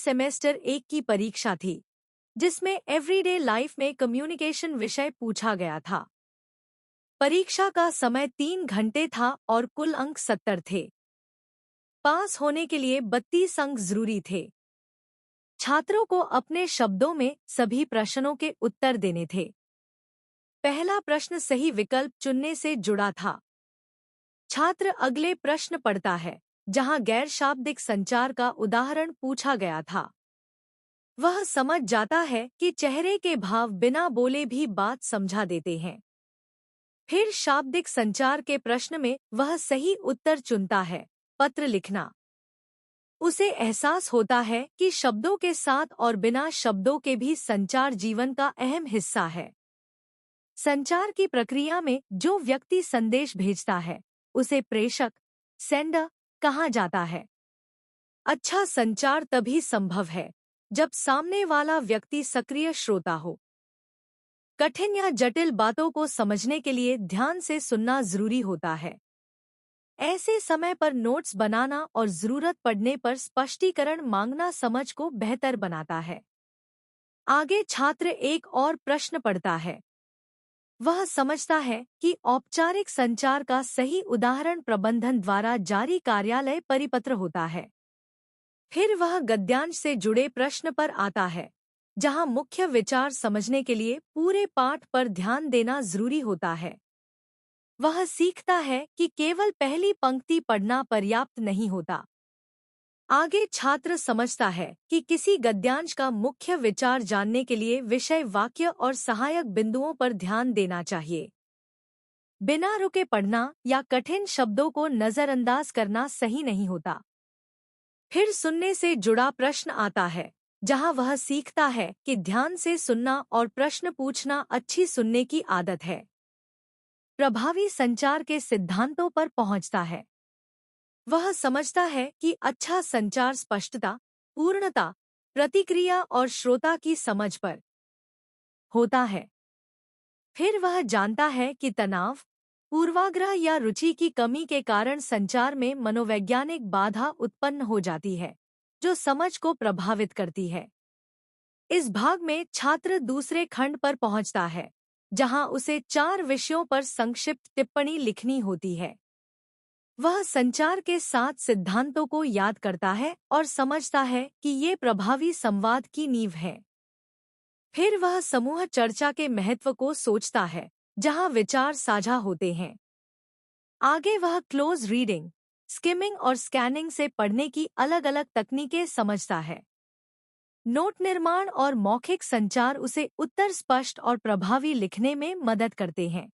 Semester 1 की परीक्षा थी, जिसमें एवरीडे लाइफ में कम्युनिकेशन विषय पूछा गया था। परीक्षा का समय 3 घंटे था और कुल अंक 70 थे। पास होने के लिए 32 अंक जरूरी थे। छात्रों को अपने शब्दों में सभी प्रश्नों के उत्तर देने थे। पहला प्रश्न सही विकल्प चुनने से जुड़ा था। छात्र अगले प्रश्न पढ़ता है, जहां गैर शाब्दिक संचार का उदाहरण पूछा गया था। वह समझ जाता है कि चेहरे के भाव बिना बोले भी बात समझा देते हैं। फिर शाब्दिक संचार के प्रश्न में वह सही उत्तर चुनता है, पत्र लिखना। उसे एहसास होता है कि शब्दों के साथ और बिना शब्दों के भी संचार जीवन का अहम हिस्सा है। संचार की प्रक्रिया में जो व्यक्ति संदेश भेजता है, उसे प्रेषक, सेंडर कहा जाता है। अच्छा संचार तभी संभव है जब सामने वाला व्यक्ति सक्रिय श्रोता हो। कठिन या जटिल बातों को समझने के लिए ध्यान से सुनना जरूरी होता है। ऐसे समय पर नोट्स बनाना और जरूरत पड़ने पर स्पष्टीकरण मांगना समझ को बेहतर बनाता है। आगे छात्र एक और प्रश्न पढ़ता है। वह समझता है कि औपचारिक संचार का सही उदाहरण प्रबंधन द्वारा जारी कार्यालय परिपत्र होता है। फिर वह गद्यांश से जुड़े प्रश्न पर आता है, जहां मुख्य विचार समझने के लिए पूरे पाठ पर ध्यान देना जरूरी होता है। वह सीखता है कि केवल पहली पंक्ति पढ़ना पर्याप्त नहीं होता। आगे छात्र समझता है कि किसी गद्यांश का मुख्य विचार जानने के लिए विषय वाक्य और सहायक बिंदुओं पर ध्यान देना चाहिए। बिना रुके पढ़ना या कठिन शब्दों को नजरअंदाज करना सही नहीं होता। फिर सुनने से जुड़ा प्रश्न आता है, जहां वह सीखता है कि ध्यान से सुनना और प्रश्न पूछना अच्छी सुनने की आदत है। प्रभावी संचार के सिद्धांतों पर पहुंचता है। वह समझता है कि अच्छा संचार स्पष्टता, पूर्णता, प्रतिक्रिया और श्रोता की समझ पर होता है। फिर वह जानता है कि तनाव, पूर्वाग्रह या रुचि की कमी के कारण संचार में मनोवैज्ञानिक बाधा उत्पन्न हो जाती है, जो समझ को प्रभावित करती है। इस भाग में छात्र दूसरे खंड पर पहुंचता है, जहां उसे 4 विषयों पर संक्षिप्त टिप्पणी लिखनी होती है। वह संचार के 7 सिद्धांतों को याद करता है और समझता है कि ये प्रभावी संवाद की नींव है। फिर वह समूह चर्चा के महत्व को सोचता है, जहां विचार साझा होते हैं। आगे वह क्लोज रीडिंग, स्किमिंग और स्कैनिंग से पढ़ने की अलग-अलग तकनीकें समझता है। नोट निर्माण और मौखिक संचार उसे उत्तर स्पष्ट और प्रभावी लिखने में मदद करते हैं।